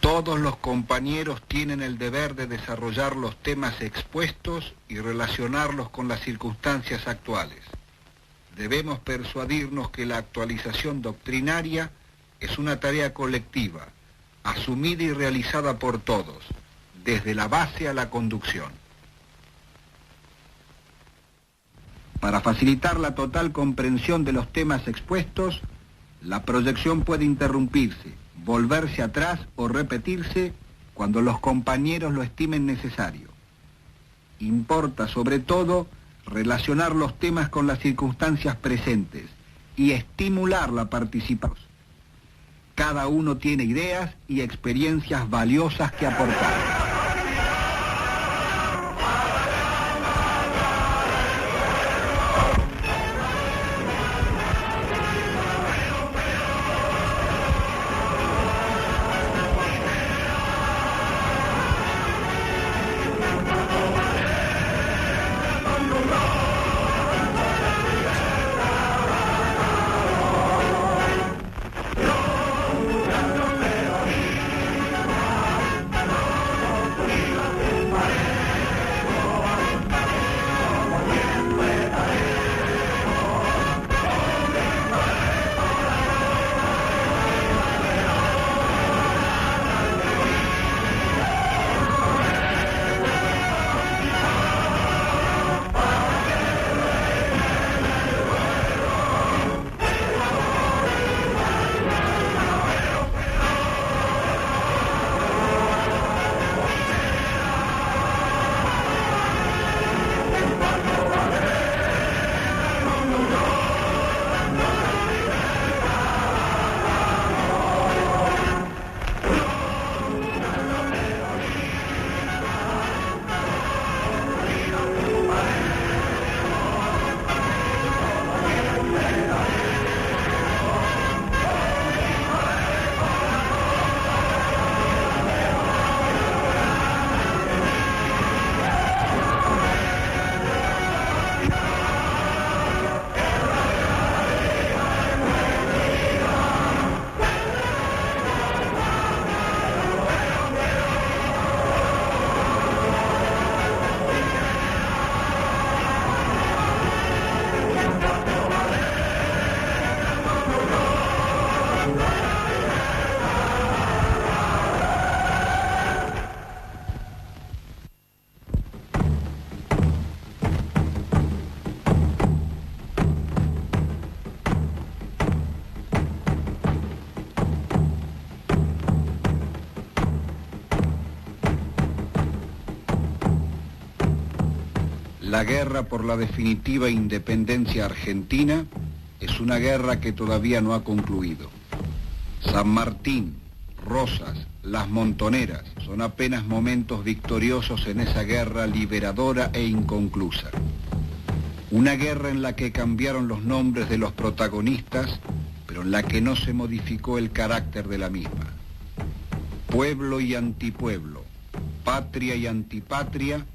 Todos los compañeros tienen el deber de desarrollar los temas expuestos y relacionarlos con las circunstancias actuales. Debemos persuadirnos que la actualización doctrinaria es una tarea colectiva, asumida y realizada por todos, desde la base a la conducción. Para facilitar la total comprensión de los temas expuestos, la proyección puede interrumpirse, volverse atrás o repetirse cuando los compañeros lo estimen necesario. Importa, sobre todo, relacionar los temas con las circunstancias presentes y estimular la participación. Cada uno tiene ideas y experiencias valiosas que aportar. La guerra por la definitiva independencia argentina es una guerra que todavía no ha concluido. San Martín, Rosas, Las Montoneras son apenas momentos victoriosos en esa guerra liberadora e inconclusa. Una guerra en la que cambiaron los nombres de los protagonistas, pero en la que no se modificó el carácter de la misma. Pueblo y antipueblo, patria y antipatria,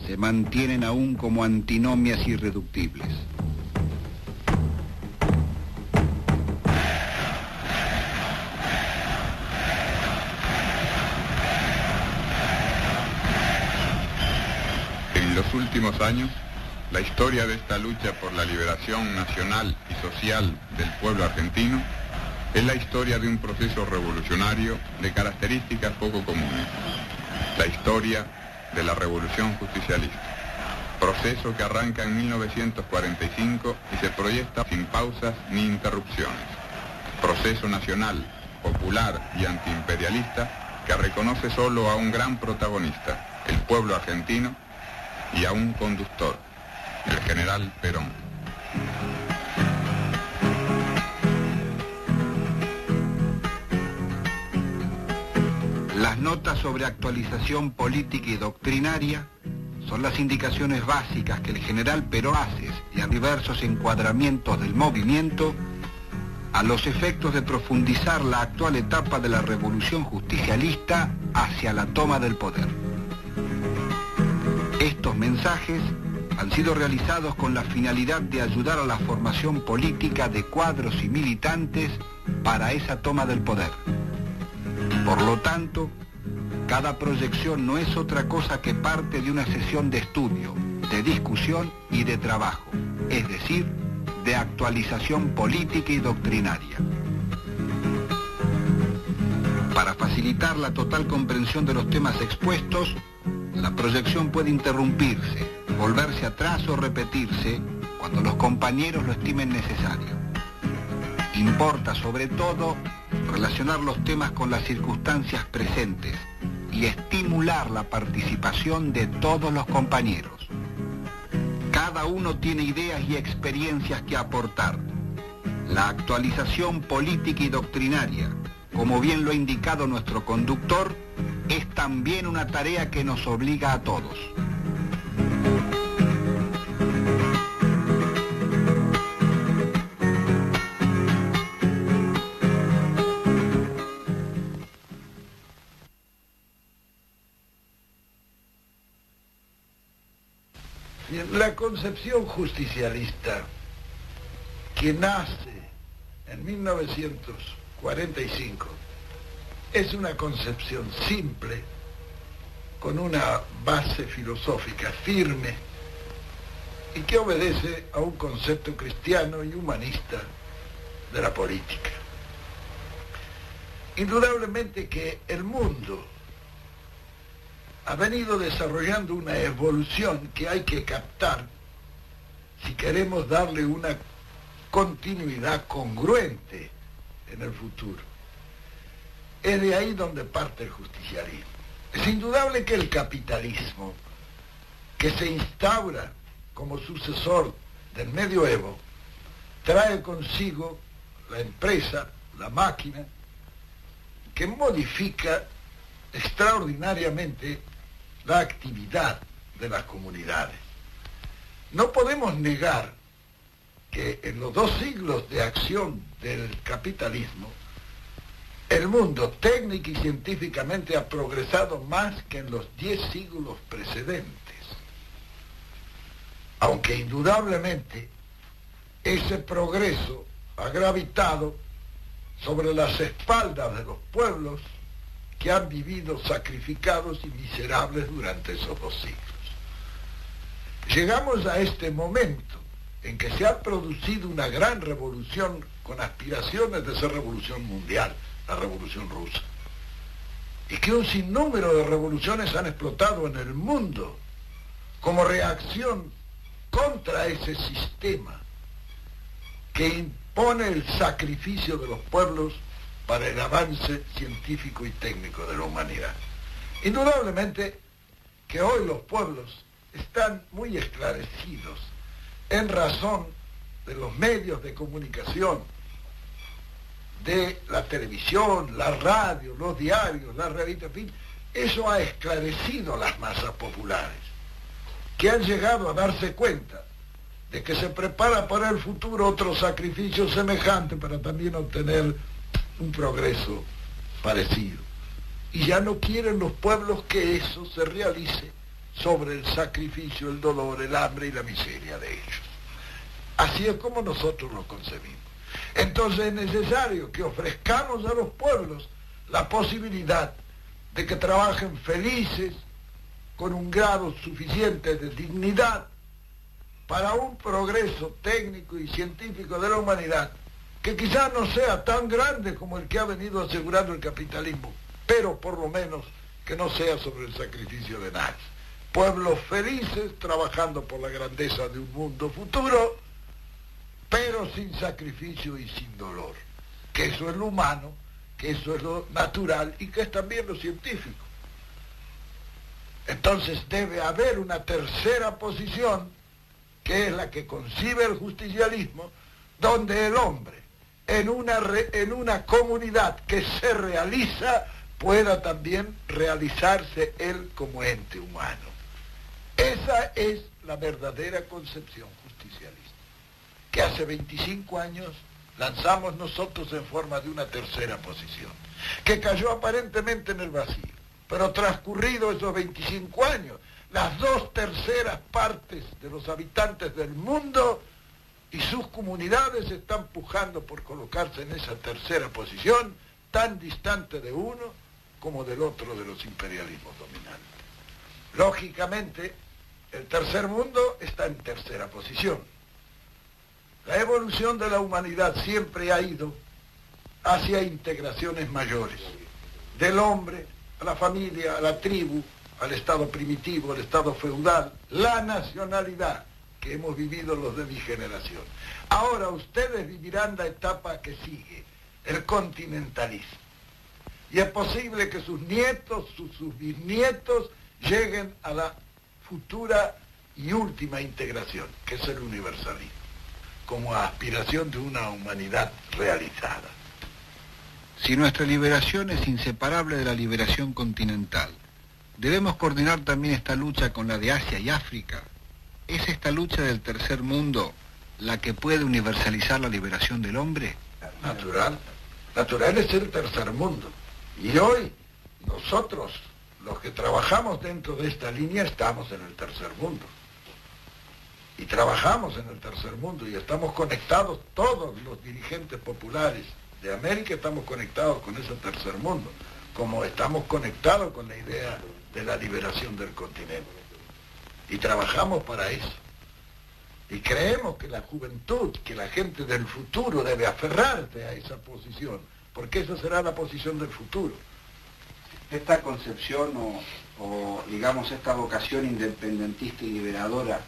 se mantienen aún como antinomias irreductibles. En los últimos años, la historia de esta lucha por la liberación nacional y social del pueblo argentino es la historia de un proceso revolucionario de características poco comunes. La historia de la Revolución Justicialista, proceso que arranca en 1945 y se proyecta sin pausas ni interrupciones. Proceso nacional, popular y antiimperialista que reconoce solo a un gran protagonista, el pueblo argentino, y a un conductor, el general Perón. Las notas sobre actualización política y doctrinaria son las indicaciones básicas que el general Perón hace y a diversos encuadramientos del movimiento a los efectos de profundizar la actual etapa de la revolución justicialista hacia la toma del poder. Estos mensajes han sido realizados con la finalidad de ayudar a la formación política de cuadros y militantes para esa toma del poder. Por lo tanto, cada proyección no es otra cosa que parte de una sesión de estudio, de discusión y de trabajo, es decir, de actualización política y doctrinaria. Para facilitar la total comprensión de los temas expuestos, la proyección puede interrumpirse, volverse atrás o repetirse cuando los compañeros lo estimen necesario. Importa, sobre todo, relacionar los temas con las circunstancias presentes y estimular la participación de todos los compañeros. Cada uno tiene ideas y experiencias que aportar. La actualización política y doctrinaria, como bien lo ha indicado nuestro conductor, es también una tarea que nos obliga a todos. La concepción justicialista, que nace en 1945, es una concepción simple, con una base filosófica firme y que obedece a un concepto cristiano y humanista de la política. Indudablemente que el mundo ha venido desarrollando una evolución que hay que captar si queremos darle una continuidad congruente en el futuro. Es de ahí donde parte el justicialismo. Es indudable que el capitalismo, que se instaura como sucesor del medioevo, trae consigo la empresa, la máquina, que modifica extraordinariamente la actividad de las comunidades. No podemos negar que en los 2 siglos de acción del capitalismo, el mundo técnico y científicamente ha progresado más que en los 10 siglos precedentes. Aunque indudablemente ese progreso ha gravitado sobre las espaldas de los pueblos que han vivido sacrificados y miserables durante esos 2 siglos. Llegamos a este momento en que se ha producido una gran revolución con aspiraciones de ser revolución mundial, la revolución rusa, y que un sinnúmero de revoluciones han explotado en el mundo como reacción contra ese sistema que impone el sacrificio de los pueblos para el avance científico y técnico de la humanidad. Indudablemente que hoy los pueblos están muy esclarecidos en razón de los medios de comunicación, de la televisión, la radio, los diarios, las revistas, en fin. Eso ha esclarecido a las masas populares, que han llegado a darse cuenta de que se prepara para el futuro otro sacrificio semejante para también obtener un progreso parecido. Y ya no quieren los pueblos que eso se realice sobre el sacrificio, el dolor, el hambre y la miseria de ellos. Así es como nosotros lo concebimos. Entonces es necesario que ofrezcamos a los pueblos la posibilidad de que trabajen felices, con un grado suficiente de dignidad, para un progreso técnico y científico de la humanidad, que quizás no sea tan grande como el que ha venido asegurando el capitalismo, pero por lo menos que no sea sobre el sacrificio de nadie. Pueblos felices trabajando por la grandeza de un mundo futuro, pero sin sacrificio y sin dolor, que eso es lo humano, que eso es lo natural y que es también lo científico. Entonces debe haber una tercera posición, que es la que concibe el justicialismo, donde el hombre, en una comunidad que se realiza, pueda también realizarse él como ente humano. Esa es la verdadera concepción justicialista, que hace 25 años lanzamos nosotros en forma de una tercera posición, que cayó aparentemente en el vacío, pero transcurrido esos 25 años, las 2/3 partes de los habitantes del mundo y sus comunidades están pujando por colocarse en esa tercera posición, tan distante de uno como del otro de los imperialismos dominantes. Lógicamente, el tercer mundo está en tercera posición. La evolución de la humanidad siempre ha ido hacia integraciones mayores, del hombre a la familia, a la tribu, al estado primitivo, al estado feudal, la nacionalidad que hemos vivido los de mi generación. Ahora ustedes vivirán la etapa que sigue, el continentalismo. Y es posible que sus nietos, sus bisnietos, lleguen a la futura y última integración, que es el universalismo, como aspiración de una humanidad realizada. Si nuestra liberación es inseparable de la liberación continental, debemos coordinar también esta lucha con la de Asia y África. ¿Es esta lucha del tercer mundo la que puede universalizar la liberación del hombre? Natural es el tercer mundo. Y hoy, nosotros, los que trabajamos dentro de esta línea, estamos en el tercer mundo. Y trabajamos en el tercer mundo y estamos conectados, todos los dirigentes populares de América estamos conectados con ese tercer mundo, como estamos conectados con la idea de la liberación del continente. Y trabajamos para eso. Y creemos que la juventud, que la gente del futuro debe aferrarse a esa posición, porque esa será la posición del futuro. Esta concepción o digamos esta vocación independentista y liberadora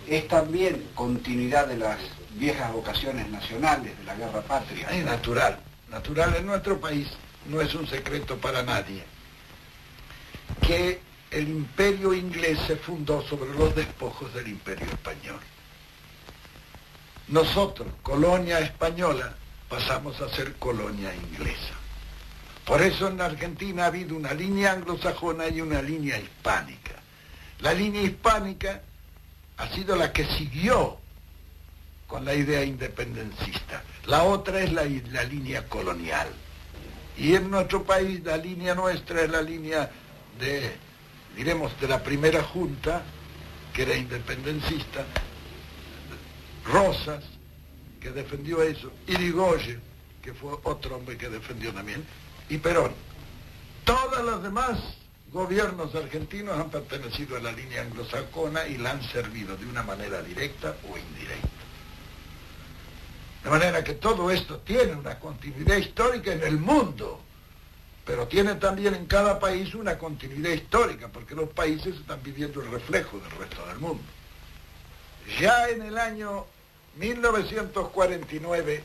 es también continuidad de las viejas vocaciones nacionales de la guerra patria. Es natural en nuestro país, no es un secreto para nadie, que el imperio inglés se fundó sobre los despojos del imperio español. Nosotros, colonia española, pasamos a ser colonia inglesa. Por eso en la Argentina ha habido una línea anglosajona y una línea hispánica. La línea hispánica ha sido la que siguió con la idea independencista. La otra es la línea colonial. Y en nuestro país la línea nuestra es la línea de, diremos, de la primera junta, que era independencista, Rosas, que defendió eso, Irigoyen, que fue otro hombre que defendió también, y Perón. Todos los demás gobiernos argentinos han pertenecido a la línea anglosajona y la han servido de una manera directa o indirecta. De manera que todo esto tiene una continuidad histórica en el mundo, pero tiene también en cada país una continuidad histórica, porque los países están viviendo el reflejo del resto del mundo. Ya en el año 1949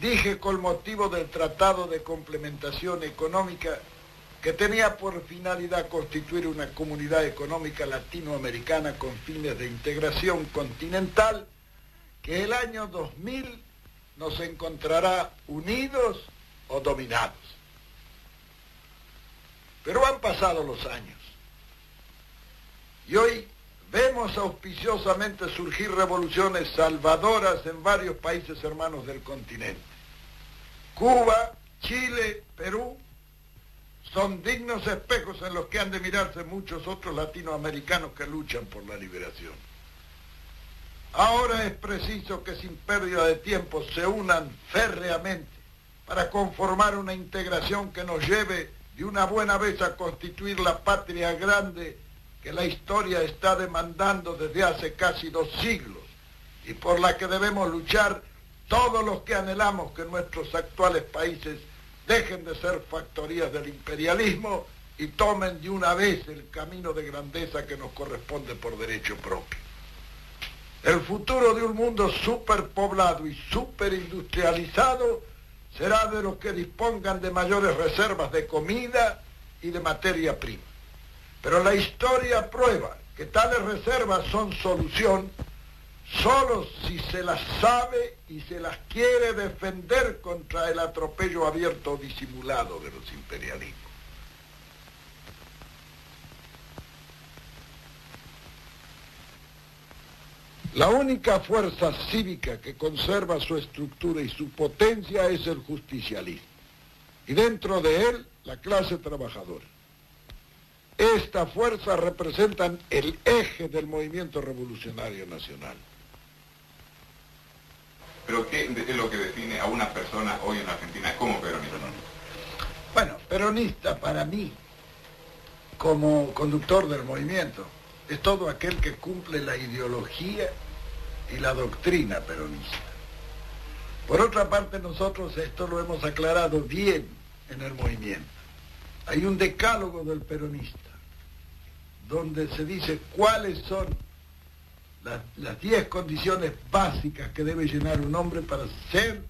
dije, con motivo del Tratado de Complementación Económica, que tenía por finalidad constituir una comunidad económica latinoamericana con fines de integración continental, que el año 2000 nos encontrará unidos o dominados. Pero han pasado los años y hoy vemos auspiciosamente surgir revoluciones salvadoras en varios países hermanos del continente. Cuba, Chile, Perú son dignos espejos en los que han de mirarse muchos otros latinoamericanos que luchan por la liberación. Ahora es preciso que sin pérdida de tiempo se unan férreamente para conformar una integración que nos lleve de una buena vez a constituir la patria grande que la historia está demandando desde hace casi 2 siglos y por la que debemos luchar todos los que anhelamos que nuestros actuales países dejen de ser factorías del imperialismo y tomen de una vez el camino de grandeza que nos corresponde por derecho propio. El futuro de un mundo superpoblado y superindustrializado será de los que dispongan de mayores reservas de comida y de materia prima. Pero la historia prueba que tales reservas son solución solo si se las sabe y se las quiere defender contra el atropello abierto o disimulado de los imperialismos. La única fuerza cívica que conserva su estructura y su potencia es el justicialismo, y dentro de él la clase trabajadora. Esta fuerza representa el eje del movimiento revolucionario nacional. ¿Pero qué es lo que define a una persona hoy en Argentina como peronista? Bueno, Peronista para mí, como conductor del movimiento, es todo aquel que cumple la ideología y la doctrina peronista. Por otra parte, nosotros esto lo hemos aclarado bien en el movimiento. Hay un decálogo del peronista, donde se dice cuáles son las 10 condiciones básicas que debe llenar un hombre para ser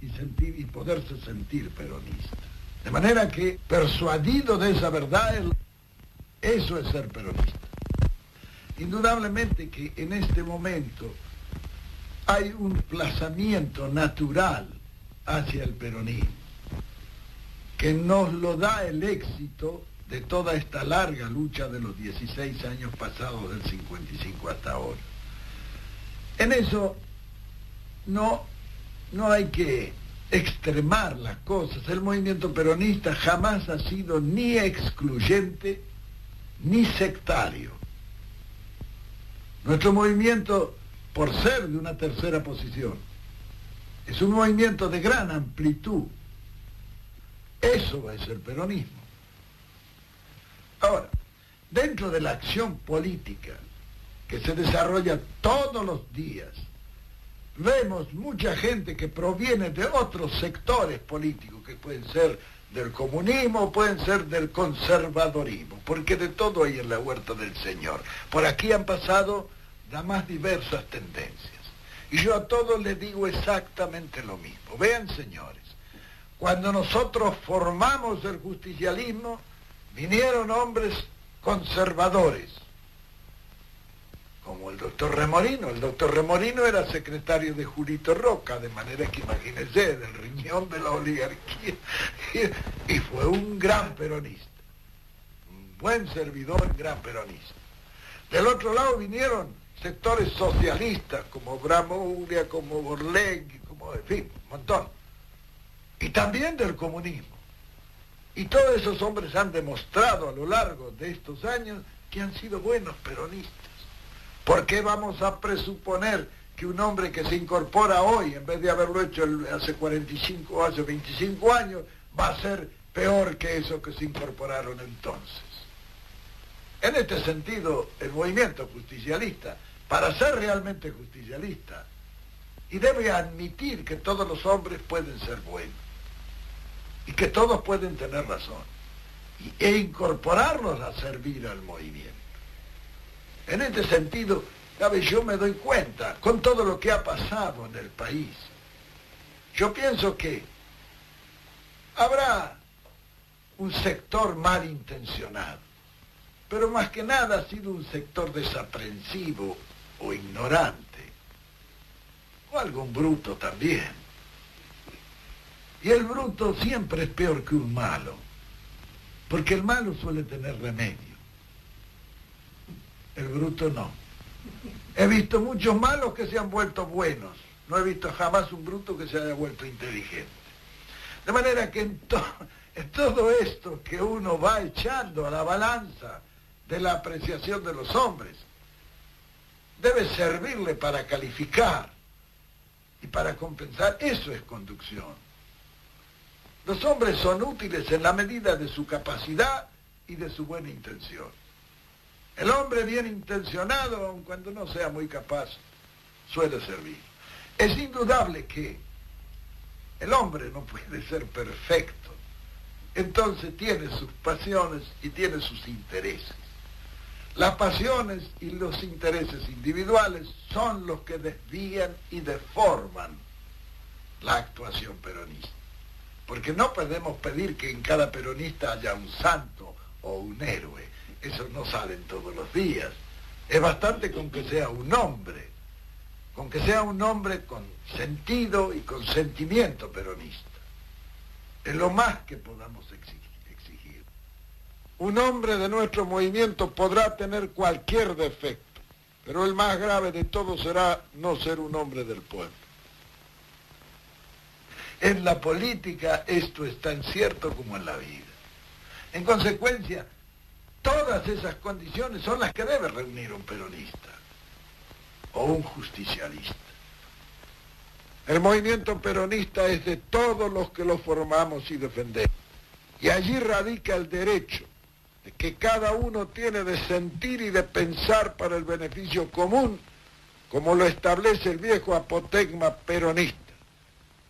y sentir y poderse sentir peronista. De manera que, persuadido de esa verdad, eso es ser peronista. Indudablemente que en este momento hay un desplazamiento natural hacia el peronismo, que nos lo da el éxito de toda esta larga lucha de los 16 años pasados del 55 hasta ahora. En eso no hay que extremar las cosas. El movimiento peronista jamás ha sido ni excluyente ni sectario. Nuestro movimiento, por ser de una tercera posición, es un movimiento de gran amplitud. Eso es el peronismo. Ahora, dentro de la acción política que se desarrolla todos los días, vemos mucha gente que proviene de otros sectores políticos, que pueden ser del comunismo, pueden ser del conservadorismo, porque de todo hay en la huerta del Señor. Por aquí han pasado las más diversas tendencias. Y yo a todos les digo exactamente lo mismo. Vean, señores, cuando nosotros formamos el justicialismo, vinieron hombres conservadores, como el doctor Remorino. El doctor Remorino era secretario de Julito Roca, de manera que imagínense, del riñón de la oligarquía, y fue un gran peronista, un buen servidor, gran peronista. Del otro lado vinieron sectores socialistas, como Bramuglia, como Borlegui, como, en fin, un montón, y también del comunismo. Y todos esos hombres han demostrado a lo largo de estos años que han sido buenos peronistas. ¿Por qué vamos a presuponer que un hombre que se incorpora hoy, en vez de haberlo hecho hace 45 o hace 25 años, va a ser peor que esos que se incorporaron entonces? En este sentido, el movimiento justicialista, para ser realmente justicialista, y debe admitir que todos los hombres pueden ser buenos, y que todos pueden tener razón, e incorporarlos a servir al movimiento. En este sentido, ¿sabe? Yo me doy cuenta, con todo lo que ha pasado en el país, yo pienso que habrá un sector malintencionado, pero más que nada ha sido un sector desaprensivo o ignorante, o algún bruto también. Y el bruto siempre es peor que un malo, porque el malo suele tener remedio. El bruto no. He visto muchos malos que se han vuelto buenos. No he visto jamás un bruto que se haya vuelto inteligente. De manera que en todo esto que uno va echando a la balanza de la apreciación de los hombres, debe servirle para calificar y para compensar. Eso es conducción. Los hombres son útiles en la medida de su capacidad y de su buena intención. El hombre bien intencionado, aun cuando no sea muy capaz, suele servir. Es indudable que el hombre no puede ser perfecto. Entonces tiene sus pasiones y tiene sus intereses. Las pasiones y los intereses individuales son los que desvían y deforman la actuación peronista. Porque no podemos pedir que en cada peronista haya un santo o un héroe. Eso no sale todos los días. Es bastante con que sea un hombre con sentido y con sentimiento peronista. Es lo más que podamos exigir. Un hombre de nuestro movimiento podrá tener cualquier defecto, pero el más grave de todos será no ser un hombre del pueblo. En la política esto es tan cierto como en la vida. En consecuencia, todas esas condiciones son las que debe reunir un peronista o un justicialista. El movimiento peronista es de todos los que lo formamos y defendemos. Y allí radica el derecho de que cada uno tiene de sentir y de pensar para el beneficio común, como lo establece el viejo apotegma peronista,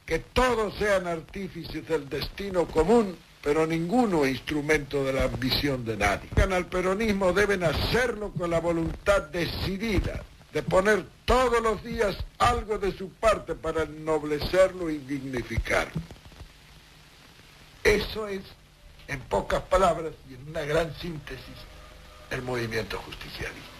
que todos sean artífices del destino común, pero ninguno instrumento de la ambición de nadie. Al peronismo deben hacerlo con la voluntad decidida de poner todos los días algo de su parte para ennoblecerlo y dignificarlo. Eso es, en pocas palabras y en una gran síntesis, el movimiento justicialista.